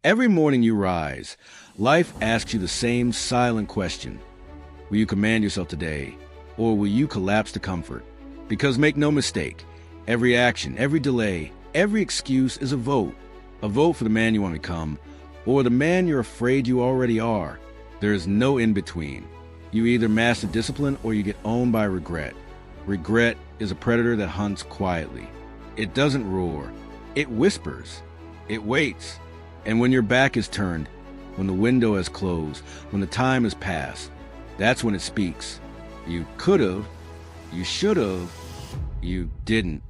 Every morning you rise, life asks you the same silent question. Will you command yourself today, or will you collapse to comfort? Because make no mistake, every action, every delay, every excuse is a vote. A vote for the man you want to become, or the man you're afraid you already are. There is no in-between. You either master discipline or you get owned by regret. Regret is a predator that hunts quietly. It doesn't roar. It whispers. It waits. And when your back is turned, when the window has closed, when the time has passed, that's when it speaks. You could have, you should have, you didn't.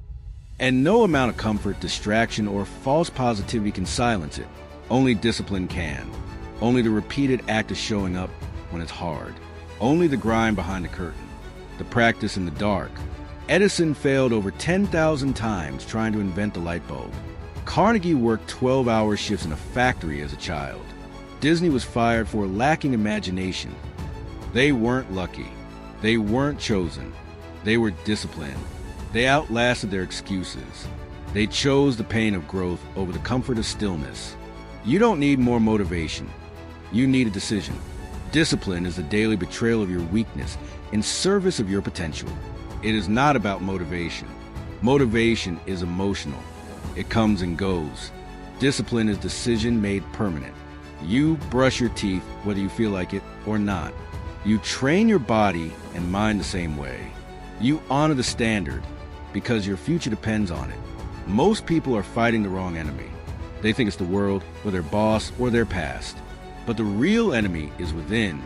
And no amount of comfort, distraction, or false positivity can silence it. Only discipline can. Only the repeated act of showing up when it's hard. Only the grind behind the curtain. The practice in the dark. Edison failed over 10,000 times trying to invent the light bulb. Carnegie worked 12-hour shifts in a factory as a child. Disney was fired for lacking imagination. They weren't lucky. They weren't chosen. They were disciplined. They outlasted their excuses. They chose the pain of growth over the comfort of stillness. You don't need more motivation. You need a decision. Discipline is the daily betrayal of your weakness in service of your potential. It is not about motivation. Motivation is emotional. It comes and goes. Discipline is decision made permanent. You brush your teeth whether you feel like it or not. You train your body and mind the same way. You honor the standard because your future depends on it. Most people are fighting the wrong enemy. They think it's the world or their boss or their past. But the real enemy is within.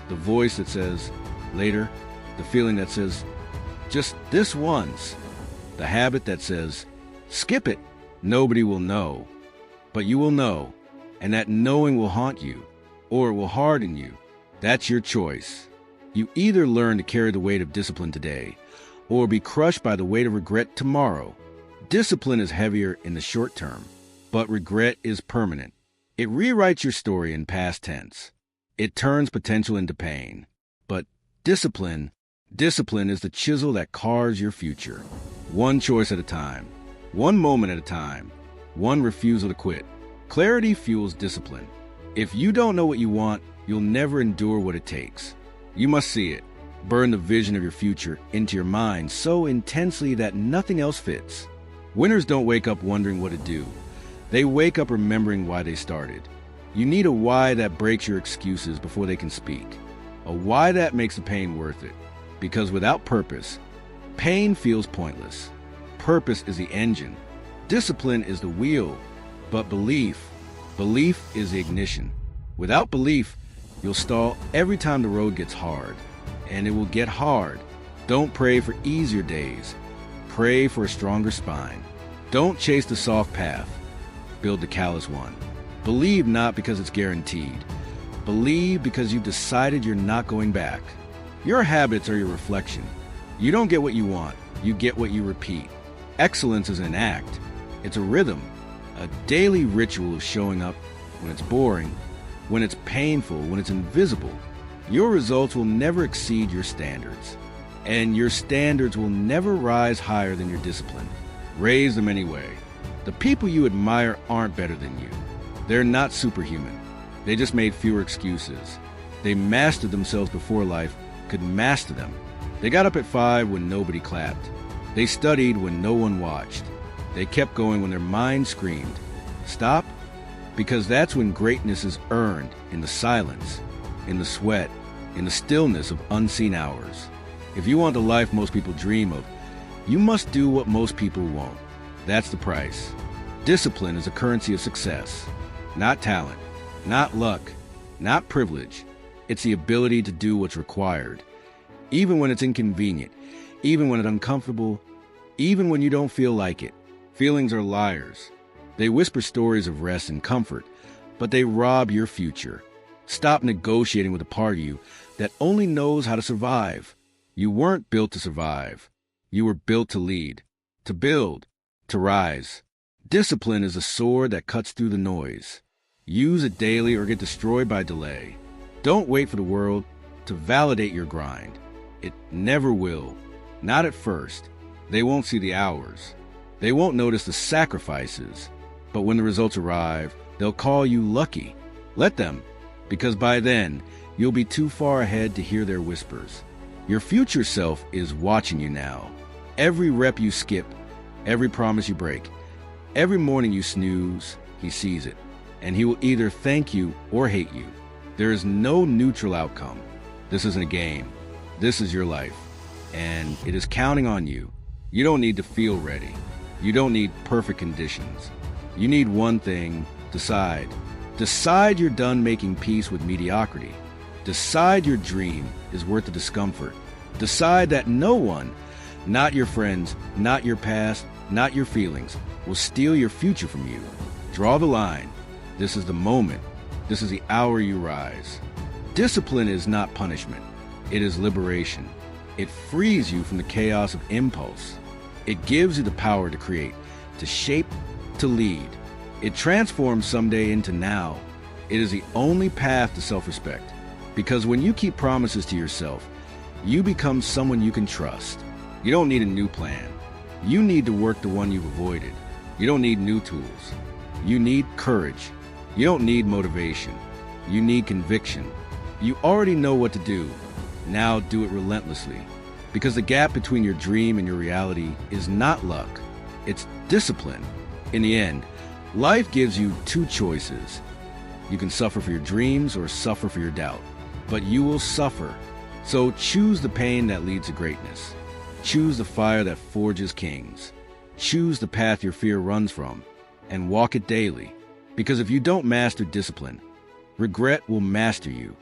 The voice that says, later. The feeling that says, just this once. The habit that says, skip it. Nobody will know. But you will know. And that knowing will haunt you. Or it will harden you. That's your choice. You either learn to carry the weight of discipline today, or be crushed by the weight of regret tomorrow. Discipline is heavier in the short term, but regret is permanent. It rewrites your story in past tense. It turns potential into pain. But discipline is the chisel that carves your future. One choice at a time. One moment at a time. One refusal to quit. Clarity fuels discipline. If you don't know what you want, you'll never endure what it takes. You must see it. Burn the vision of your future into your mind so intensely that nothing else fits. Winners don't wake up wondering what to do. They wake up remembering why they started. You need a why that breaks your excuses before they can speak. A why that makes the pain worth it. Because without purpose, pain feels pointless. Purpose is the engine. Discipline is the wheel. But belief is the ignition. Without belief, you'll stall every time the road gets hard. And it will get hard. Don't pray for easier days. Pray for a stronger spine. Don't chase the soft path. Build the callous one. Believe not because it's guaranteed. Believe because you've decided you're not going back. Your habits are your reflection. You don't get what you want. You get what you repeat. Excellence is an act. It's a rhythm. A daily ritual of showing up when it's boring, when it's painful, when it's invisible. Your results will never exceed your standards. And your standards will never rise higher than your discipline. Raise them anyway. The people you admire aren't better than you. They're not superhuman. They just made fewer excuses. They mastered themselves before life could master them. They got up at 5 when nobody clapped. They studied when no one watched. They kept going when their mind screamed, stop, because that's when greatness is earned, in the silence, in the sweat, in the stillness of unseen hours. If you want the life most people dream of, you must do what most people won't. That's the price. Discipline is a currency of success. Not talent, not luck, not privilege. It's the ability to do what's required. Even when it's inconvenient, even when it's uncomfortable, even when you don't feel like it. Feelings are liars. They whisper stories of rest and comfort, but they rob your future. Stop negotiating with a part of you that only knows how to survive. You weren't built to survive. You were built to lead, to build, to rise. Discipline is a sword that cuts through the noise. Use it daily or get destroyed by delay. Don't wait for the world to validate your grind. It never will. Not at first. They won't see the hours. They won't notice the sacrifices. But when the results arrive, They'll call you lucky. Let them, because by then, you'll be too far ahead to hear their whispers. Your future self is watching you now. Every rep you skip, every promise you break, every morning you snooze, he sees it, and he will either thank you or hate you. There is no neutral outcome. This isn't a game. This is your life, and it is counting on you. You don't need to feel ready. You don't need perfect conditions. You need one thing: decide. Decide you're done making peace with mediocrity. Decide your dream is worth the discomfort. Decide that no one, not your friends, not your past, not your feelings, will steal your future from you. Draw the line. This is the moment. This is the hour you rise. Discipline is not punishment. It is liberation. It frees you from the chaos of impulse. It gives you the power to create, to shape, to lead. It transforms someday into now. It is the only path to self-respect. Because when you keep promises to yourself, you become someone you can trust. You don't need a new plan. You need to work the one you've avoided. You don't need new tools. You need courage. You don't need motivation. You need conviction. You already know what to do. Now do it relentlessly. Because the gap between your dream and your reality is not luck. It's discipline. In the end, life gives you two choices. You can suffer for your dreams or suffer for your doubt. But you will suffer. So choose the pain that leads to greatness. Choose the fire that forges kings. Choose the path your fear runs from, and walk it daily. Because if you don't master discipline, regret will master you.